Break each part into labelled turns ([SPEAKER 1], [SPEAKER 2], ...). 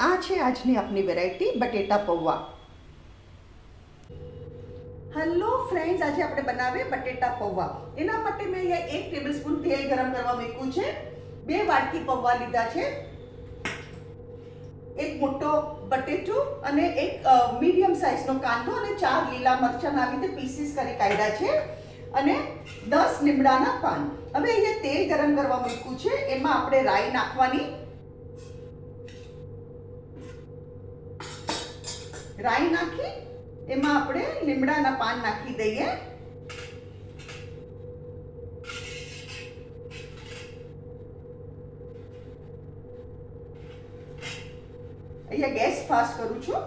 [SPEAKER 1] આ છે આજની આપણી વેરાયટી બટેટા પૌવા. હેલો ફ્રેન્ડ્સ, આજે આપણે બનાવીએ બટેટા પૌવા. એના માટે મેં અહીંયા 1 ટેબલસ્પૂન તેલ ગરમ કરવા મૂક્યું છે. 2 વાટકી પૌવા લીધા છે. એક મોટો બટેટું અને એક મીડિયમ સાઇઝનો કાંદો અને 4 લીલા મરચાં આવી રીતે પીસીસ કરી કાઢ્યા છે અને 10 લીમડાના પાન. હવે અહીંયા તેલ ગરમ કરવા મૂક્યું છે. એમાં આપણે રાઈ નાખવાની. રાઈ નાખી એમાં આપણે લીમડાના પાન નાખી દઈએ. અહીંયા ગેસ ફાસ્ટ કરું છું.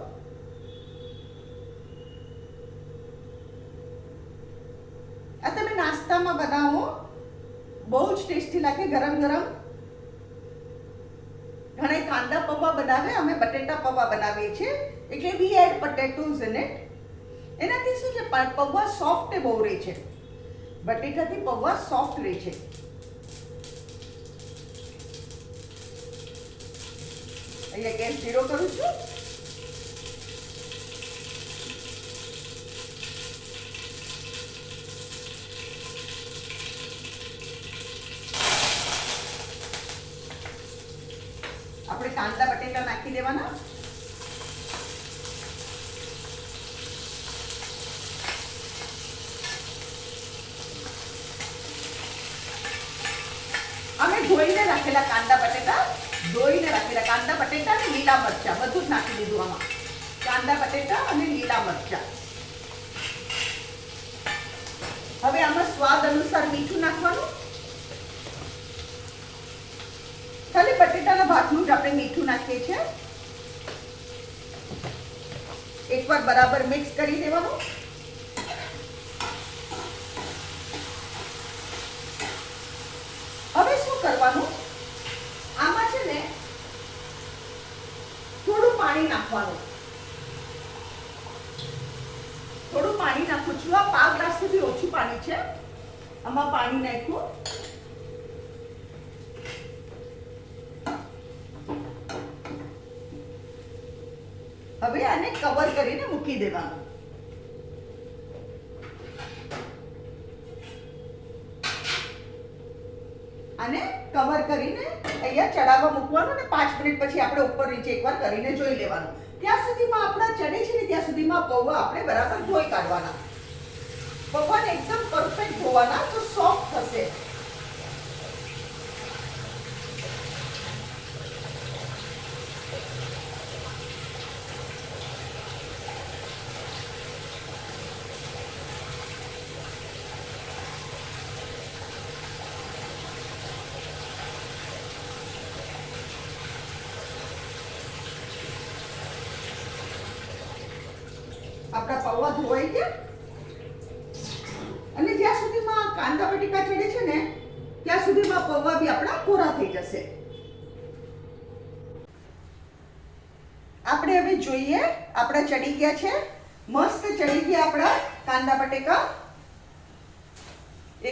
[SPEAKER 1] આ તમે નાસ્તામાં બનાવો, બહુ જ ટેસ્ટી લાગે ગરમ ગરમ. ઘણા કાંદા પૌવા બનાવે, અમે બટેટા પૌવા બનાવીએ છીએ. એટલે વી એડ પોટેટોઝ ઇન ઇટ. એનાથી શું છે, પૌવા સોફ્ટ બહુ રહે છે. બટેટાથી પૌવા સોફ્ટ રહે છે. અહીંયા ગેસ ઝીરો કરું છું. આપણે કાંદા બટેટા નાખી દેવાના. અમે ધોઈને રાખેલા કાંદા બટેટા અને લીલા મરચા બધું જ નાખી દીધું આમાં. કાંદા બટેટા અને લીલા મરચા. હવે આમાં સ્વાદ અનુસાર મીઠું નાખવાનું. ખાલી બટેટાના ભાગનું જ આપણે મીઠું નાખીએ છીએ. એકવાર બરાબર મિક્સ કરી દેવાનું. હવે શું કરવાનું, આમાં છે ને થોડું પાણી નાખવાનું. થોડું પાણી નાખું છું. આ પા ગ્લાસ સુધી ઓછું પાણી છે. આમાં પાણી નાખ્યું. હવે આને કવર કરીને મૂકી દેવાનું. આને કવર કરીને અહીંયા ચડાવવા મૂકવાનું અને 5 મિનિટ પછી આપણે ઉપર નીચે એકવાર કરીને જોઈ લેવાનું. ત્યાં સુધીમાં આપણા ચડે છે ને ત્યાં સુધીમાં પૌવા આપણે બરાબર ધોઈ કાઢવાના. પૌવાને એકદમ પરફેક્ટ ધોવાના, તો સોફ્ટ થશે. આપણા પૌવા ધોવાઈ ગયા અને જ્યાં સુધીમાં કાંદા બટેટા ચડે છે ને ત્યાં સુધીમાં પૌવા બી આપણા કોરા થઈ જશે. આપણે હવે જોઈએ, આપણા ચડી ગયા છે, મસ્ત ચડી ગયા આપણા કાંદા બટેકા,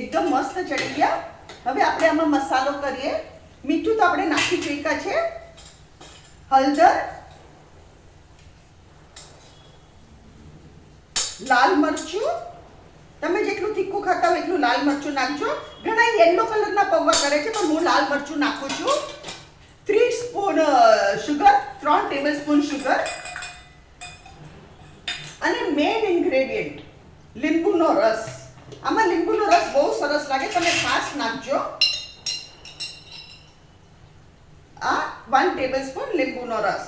[SPEAKER 1] એકદમ મસ્ત ચડી ગયા. હવે આપણે આમાં મસાલો કરીએ. મીઠું તો આપણે નાખી ચૂક્યા છે. હળદર, લાલ મરચું, તમે જેટલું તીખું ખાતા હોય એટલું લાલ મરચું નાખજો. ઘણા યેલો કલરના પૌવા કરે છે, પણ હું લાલ મરચું નાખું છું. 3 સ્પૂન સુગર, 3 ટેબલસ્પૂન સુગર અને મેઇન ઇન્ગ્રેડિયન્ટ લીંબુનો રસ. આમાં લીંબુનો રસ બહુ સરસ લાગે, તમે ખાસ નાખજો. આ 1 ટેબલસ્પૂન લીંબુનો રસ.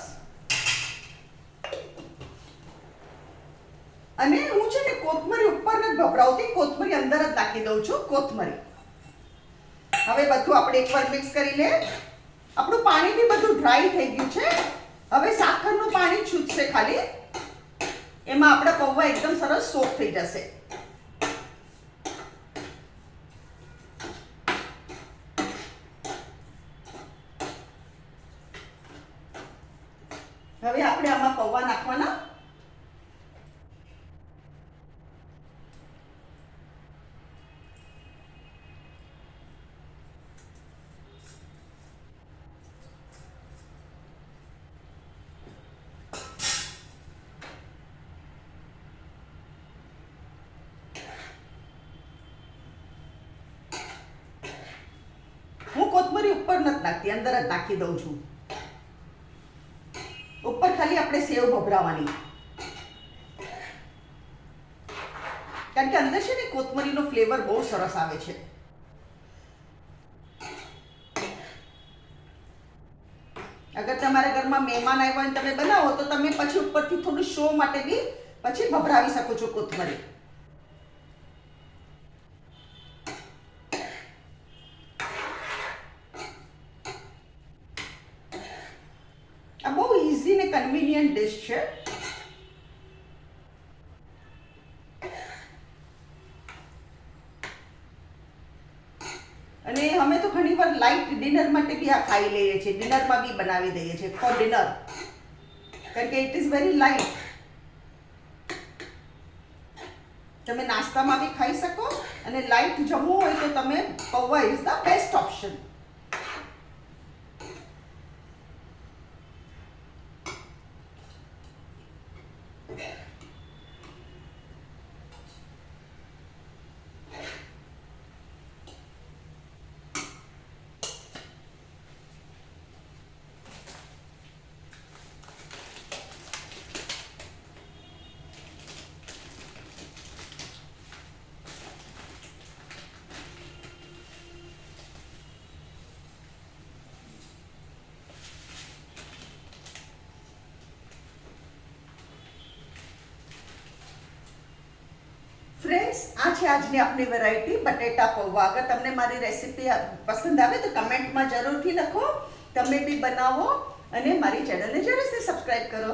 [SPEAKER 1] અને હું છે ને કોથમરી ઉપર નથી ભભરાવતી, કોથમરી અંદર જ નાખી દઉં છું. કોથમરી. હવે બધું આપણે એકવાર મિક્સ કરી લે. આપણું પાણી બી બધું ડ્રાય થઈ ગયું છે. હવે સાકરનું પાણી છૂટશે ખાલી. એમાં આપણા પૌવા એકદમ સરસ સોફ્ટ થઈ જશે. હવે આપણે આમાં પૌવા નાખવાના. ઉપર નથી નાખતી, અંદર જ નાખી દઉં છું. ઉપર ખાલી આપણે સેવ ભભરાવાની, કારણ કે અંદર છે ને કોથમરીનો ફ્લેવર બહુ સરસ આવે છે. અગર તમારા ઘરમાં મહેમાન આવ્યા હોય તમે બનાવો તો તમે પછી ઉપરથી થોડું શો માટે બી પછી ભભરાવી શકો છો કોથમરી. આ બહુ ઇઝી ને કન્વીનિયન્ટ ડિશ છે. અને અમે તો ઘણીવાર લાઇટ ડિનર માટે બી આ ખાઈ લઈએ છીએ, ડિનરમાં બી બનાવી દઈએ છીએ ફોર ડિનર, કારણ કે ઇટ ઇઝ વેરી લાઇટ. તમે નાસ્તામાં બી ખાઈ શકો અને લાઇટ જમવું હોય તો તમે પૌવા is the best option. Friends, આ છે આજની આપણી વેરાયટી બટેટા પૌવા. અગર તમને મારી રેસીપી પસંદ આવે તો કમેન્ટમાં જરૂરથી લખો. તમે બી બનાવો અને મારી ચેનલને જરૂરથી સબસ્ક્રાઈબ કરો.